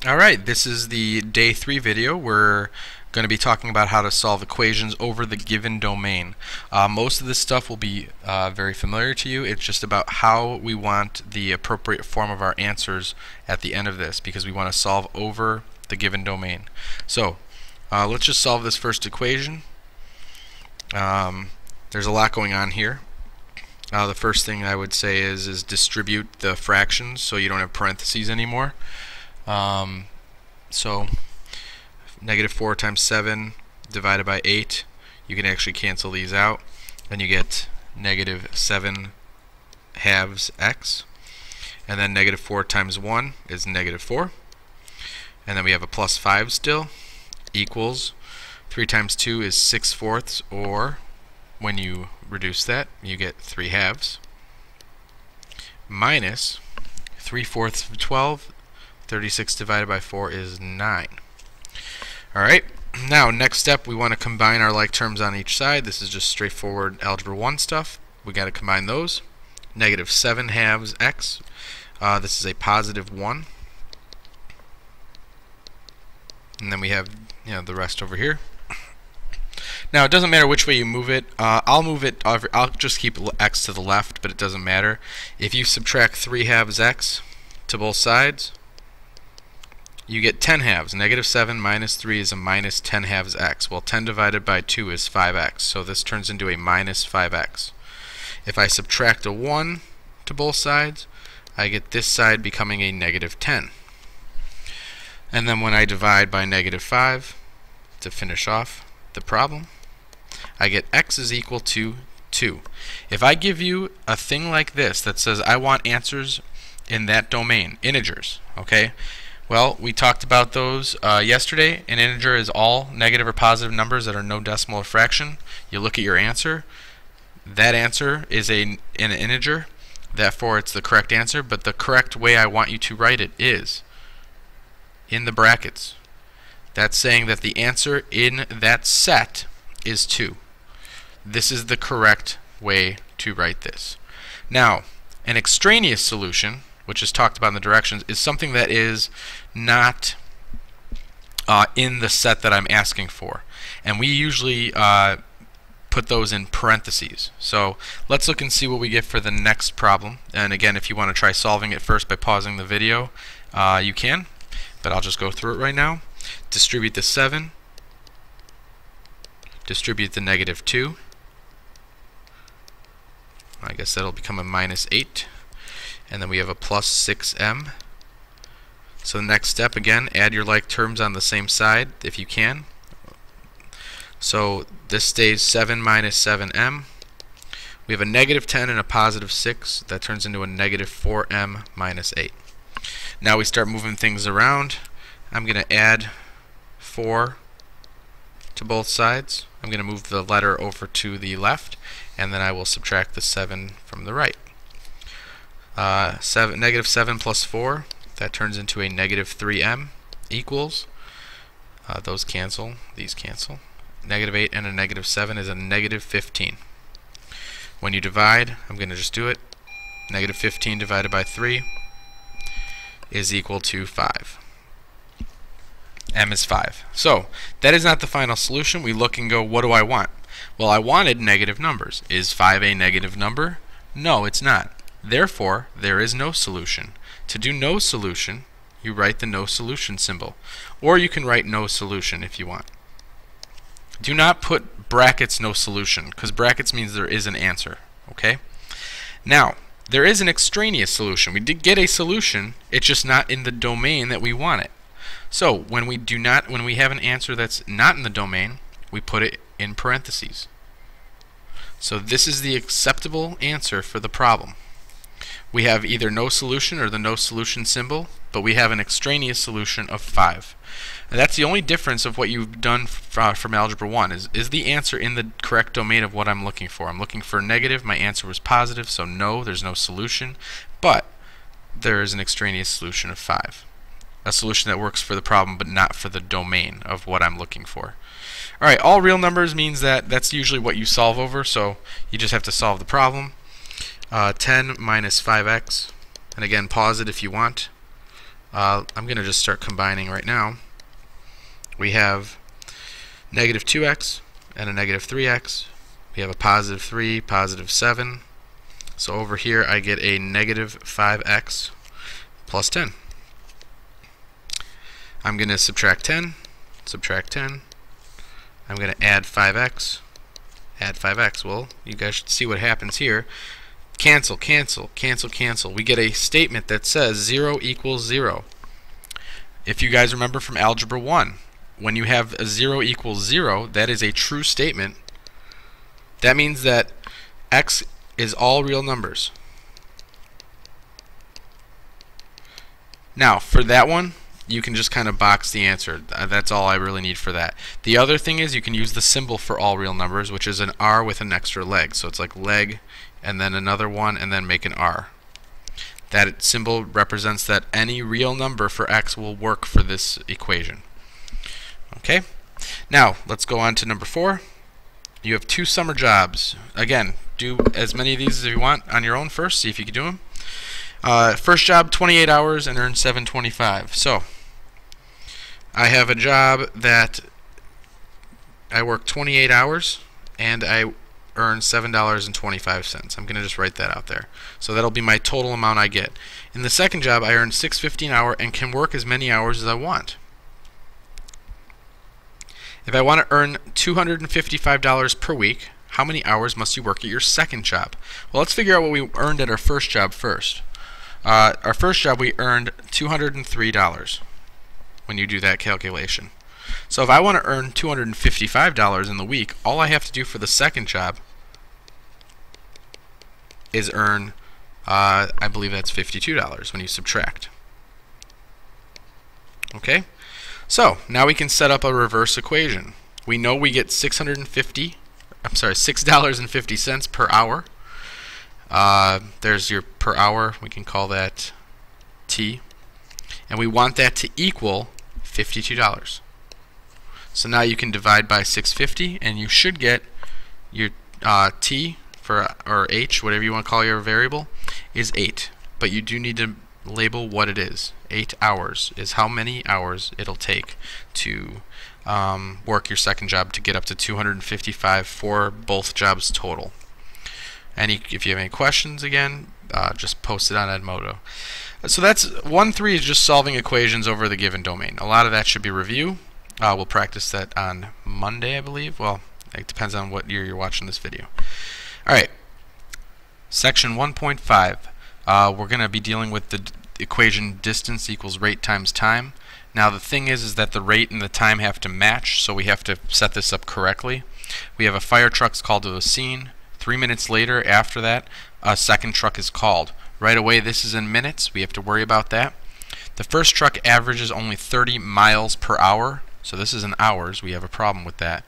Alright, this is the day 3 video. We're going to be talking about how to solve equations over the given domain. Most of this stuff will be very familiar to you. It's just about how we want the appropriate form of our answers at the end of this, because we want to solve over the given domain. So let's just solve this first equation. There's a lot going on here. The first thing I would say is distribute the fractions so you don't have parentheses anymore. So negative 4 times 7 divided by 8, you can actually cancel these out, and you get negative 7 halves x. And then negative 4 times 1 is negative 4. And then we have a plus 5 still, equals 3 times 2 is 6/4, or when you reduce that, you get 3 halves, minus 3/4 of 12. 36 divided by 4 is 9. Alright, now next step, we want to combine our like terms on each side. This is just straightforward algebra 1 stuff. We got to combine those. Negative 7 halves x. This is a positive 1. And then we have the rest over here. Now it doesn't matter which way you move it. I'll move it over, I'll just keep x to the left, but it doesn't matter. If you subtract 3 halves x to both sides, you get 10 halves. Negative 7 minus 3 is a minus 10 halves x. Well, 10 divided by 2 is 5x, so this turns into a minus 5x. If I subtract a 1 to both sides, I get this side becoming a negative 10. And then when I divide by negative 5 to finish off the problem, I get x is equal to 2. If I give you a thing like this that says I want answers in that domain, integers, okay? Well, we talked about those yesterday. An integer is all negative or positive numbers that are no decimal or fraction. You look at your answer. That answer is an integer. Therefore, it's the correct answer. But the correct way I want you to write it is in the brackets. That's saying that the answer in that set is 2. This is the correct way to write this. Now, an extraneous solution, which is talked about in the directions, is something that is not in the set that I'm asking for. And we usually put those in parentheses. So let's look and see what we get for the next problem. And again, if you want to try solving it first by pausing the video, you can. But I'll just go through it right now. Distribute the 7. Distribute the negative 2. I guess that'll become a minus 8. And then we have a plus 6m. So the next step, again, add your like terms on the same side if you can. So this stays 7 minus 7m. We have a negative 10 and a positive 6. That turns into a negative 4m minus 8. Now we start moving things around. I'm going to add 4 to both sides. I'm going to move the letter over to the left, and then I will subtract the 7 from the right. Negative 7 plus 4, that turns into a negative 3m, equals, those cancel, these cancel. Negative 8 and a negative 7 is a negative 15. When you divide, I'm going to just do it. Negative 15 divided by 3 is equal to 5. M is 5. So that is not the final solution. We look and go, what do I want? Well, I wanted negative numbers. Is 5 a negative number? No, it's not. Therefore, there is no solution. To do no solution, you write the no solution symbol. Or you can write no solution if you want. Do not put brackets no solution, because brackets means there is an answer. Okay? Now, there is an extraneous solution. We did get a solution, it's just not in the domain that we want it. So when we have an answer that's not in the domain, we put it in parentheses. So this is the acceptable answer for the problem. We have either no solution or the no solution symbol, but we have an extraneous solution of 5. And that's the only difference of what you've done from Algebra 1, is the answer in the correct domain of what I'm looking for. I'm looking for negative, my answer was positive, so no, there's no solution, but there is an extraneous solution of 5. A solution that works for the problem but not for the domain of what I'm looking for. Alright, all real numbers means that that's usually what you solve over, so you just have to solve the problem. 10 minus 5x, and again pause it if you want. I'm going to just start combining right now. We have negative 2x and a negative 3x. We have a positive 3, positive 7. So over here I get a negative 5x plus 10. I'm going to subtract 10, subtract 10. I'm going to add 5x, add 5x. Well, you guys should see what happens here. Cancel, cancel, cancel, cancel. We get a statement that says 0 equals 0. If you guys remember from Algebra 1, when you have a 0 equals 0, that is a true statement. That means that x is all real numbers. Now, for that one, you can just kind of box the answer. That's all I really need for that. The other thing is you can use the symbol for all real numbers, which is an R with an extra leg. So it's like leg, and then another one, and then make an R. That symbol represents that any real number for x will work for this equation. Okay? Now, let's go on to number 4. You have 2 summer jobs. Again, do as many of these as you want on your own first. See if you can do them. First job, 28 hours and earn $7.25. So, I have a job that I work 28 hours and I earn $7.25. I'm going to just write that out there. So that'll be my total amount I get. In the second job, I earn $6.50 an hour and can work as many hours as I want. If I want to earn $255 per week, how many hours must you work at your second job? Well, let's figure out what we earned at our first job first. Our first job, we earned $203 when you do that calculation. So if I want to earn $255 in the week, all I have to do for the second job is earn, I believe that's $52 when you subtract. Okay? So now we can set up a reverse equation. We know we get $6.50 per hour. There's your per hour. We can call that T. And we want that to equal $52. So now you can divide by 650 and you should get your T for, or H, whatever you want to call your variable, is 8. But you do need to label what it is. 8 hours is how many hours it'll take to work your second job to get up to 255 for both jobs total. If you have any questions, again, just post it on Edmodo. So that's 1-3 is just solving equations over the given domain. A lot of that should be review. We'll practice that on Monday, I believe. Well, it depends on what year you're watching this video. Alright, section 1.5. We're going to be dealing with the equation distance equals rate times time. Now the thing is that the rate and the time have to match, so we have to set this up correctly. We have a fire truck's called to the scene. 3 minutes later, after that, a second truck is called. Right away, this is in minutes. We have to worry about that. The first truck averages only 30 miles per hour, so this is in hours. We have a problem with that.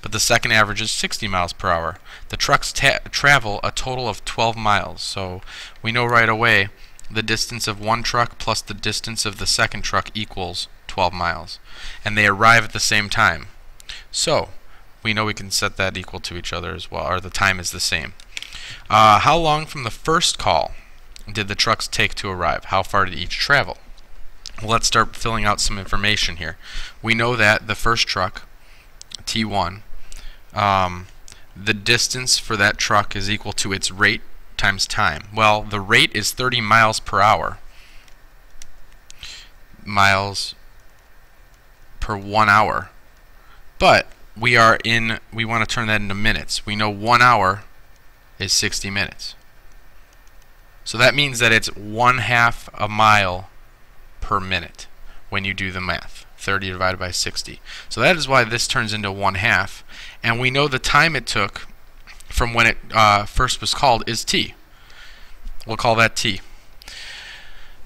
But the second averages 60 miles per hour. The trucks travel a total of 12 miles, so we know right away the distance of one truck plus the distance of the second truck equals 12 miles. And they arrive at the same time. So we know we can set that equal to each other as well, or the time is the same. How long from the first call did the trucks take to arrive? How far did each travel? Well, let's start filling out some information here. We know that the first truck, T1, the distance for that truck is equal to its rate times time. Well, the rate is 30 miles per hour. Miles per 1 hour. But we want to turn that into minutes. We know 1 hour is 60 minutes. So that means that it's 1/2 a mile per minute when you do the math. 30 divided by 60. So that is why this turns into 1/2. And we know the time it took from when it first was called is T. We'll call that T.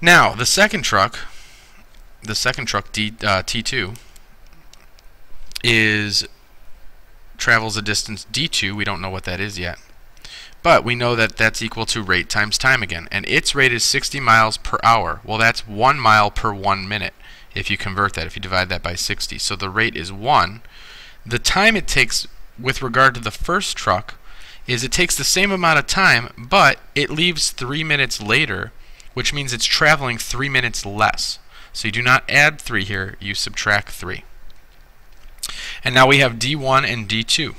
Now, the second truck T2, travels a distance D2. We don't know what that is yet. But we know that that's equal to rate times time again. And its rate is 60 miles per hour. Well, that's 1 mile per 1 minute if you convert that, if you divide that by 60. So the rate is 1. The time it takes with regard to the first truck is it takes the same amount of time, but it leaves 3 minutes later, which means it's traveling 3 minutes less. So you do not add 3 here, you subtract 3. And now we have D1 and D2.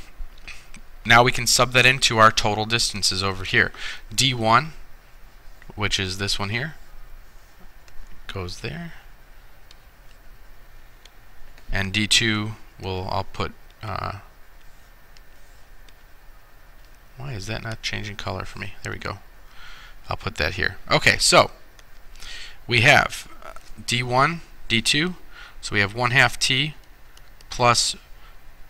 Now we can sub that into our total distances over here. D1, which is this one here, goes there. And D2 I'll put, why is that not changing color for me? There we go. I'll put that here. Okay, so we have D1, D2, so we have 1/2 t plus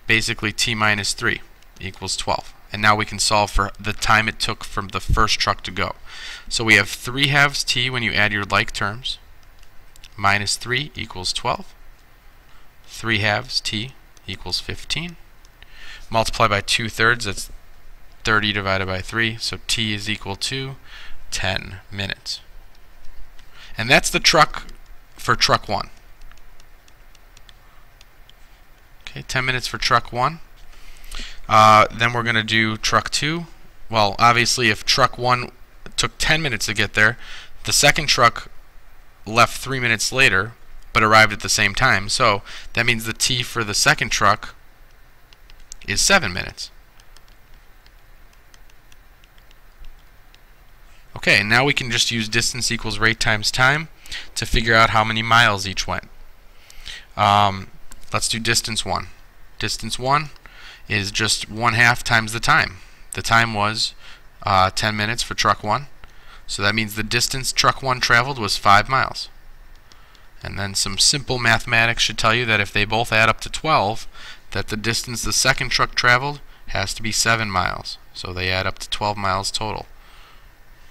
basically t minus 3 equals 12. And now we can solve for the time it took from the first truck to go. So we have 3/2 t when you add your like terms, minus 3 equals 12. 3/2 t equals 15. Multiply by 2/3, that's 30 divided by 3, so t is equal to 10 minutes. And that's the truck for truck 1. Okay, 10 minutes for truck 1. Then we're going to do truck 2. Well, obviously if truck 1 took 10 minutes to get there, the second truck left 3 minutes later but arrived at the same time. So that means the t for the second truck is 7 minutes. Okay, now we can just use distance equals rate times time to figure out how many miles each went. Let's do distance 1. Distance 1 is just 1/2 times the time. The time was 10 minutes for truck 1. So that means the distance truck 1 traveled was 5 miles. And then some simple mathematics should tell you that if they both add up to 12, that the distance the second truck traveled has to be 7 miles. So they add up to 12 miles total.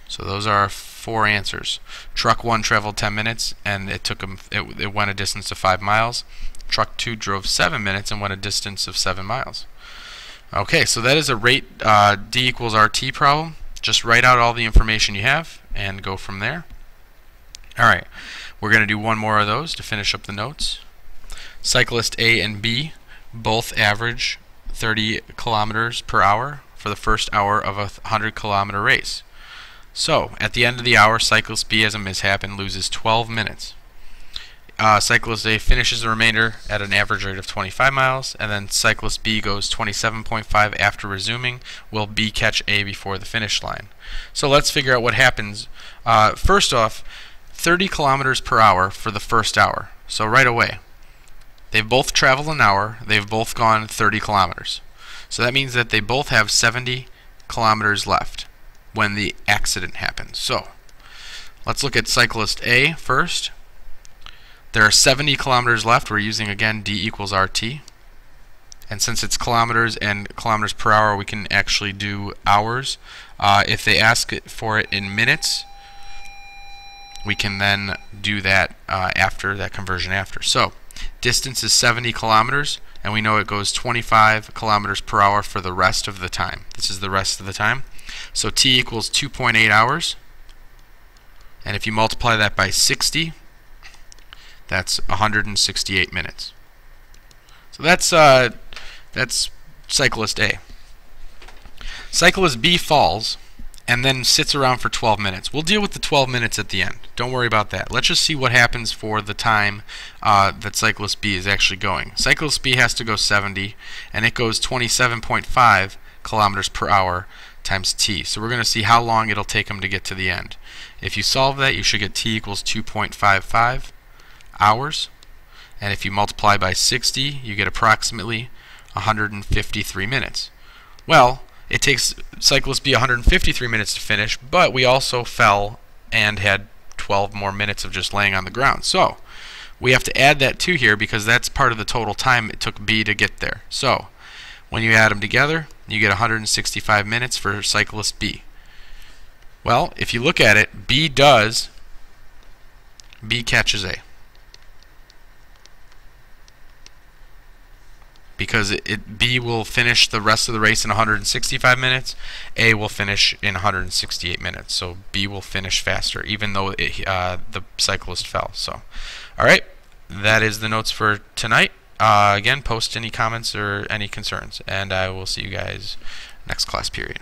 So those are our 4 answers. Truck 1 traveled 10 minutes and it went a distance of 5 miles. Truck 2 drove 7 minutes and went a distance of 7 miles. Okay, so that is a rate D equals RT problem. Just write out all the information you have and go from there. Alright, we're going to do one more of those to finish up the notes. Cyclist A and B both average 30 kilometers per hour for the first hour of a 100-kilometer race. So, at the end of the hour, cyclist B has a mishap and loses 12 minutes. Cyclist A finishes the remainder at an average rate of 25 miles, and then cyclist B goes 27.5 after resuming. Will B catch A before the finish line? So let's figure out what happens. First off, 30 kilometers per hour for the first hour. So right away, they've both traveled an hour, they've both gone 30 kilometers. So that means that they both have 70 kilometers left when the accident happens. So let's look at cyclist A first. There are 70 kilometers left. We're using again D equals RT. And since it's kilometers and kilometers per hour, we can actually do hours. If they ask for it in minutes, we can then do that after that conversion after. So distance is 70 kilometers, and we know it goes 25 kilometers per hour for the rest of the time. This is the rest of the time. So T equals 2.8 hours. And if you multiply that by 60, that's 168 minutes. So that's cyclist A. Cyclist B falls and then sits around for 12 minutes. We'll deal with the 12 minutes at the end. Don't worry about that. Let's just see what happens for the time that cyclist B is actually going. Cyclist B has to go 70, and it goes 27.5 kilometers per hour times T. So we're going to see how long it'll take him to get to the end. If you solve that, you should get T equals 2.55 hours. And if you multiply by 60, you get approximately 153 minutes. Well, it takes cyclist B 153 minutes to finish, but we also fell and had 12 more minutes of just laying on the ground. So we have to add that to here because that's part of the total time it took B to get there. So when you add them together, you get 165 minutes for cyclist B. Well, if you look at it, B catches A. Because B will finish the rest of the race in 165 minutes, A will finish in 168 minutes. So B will finish faster, even though the cyclist fell. So, all right, that is the notes for tonight. Again, post any comments or any concerns, and I will see you guys next class period.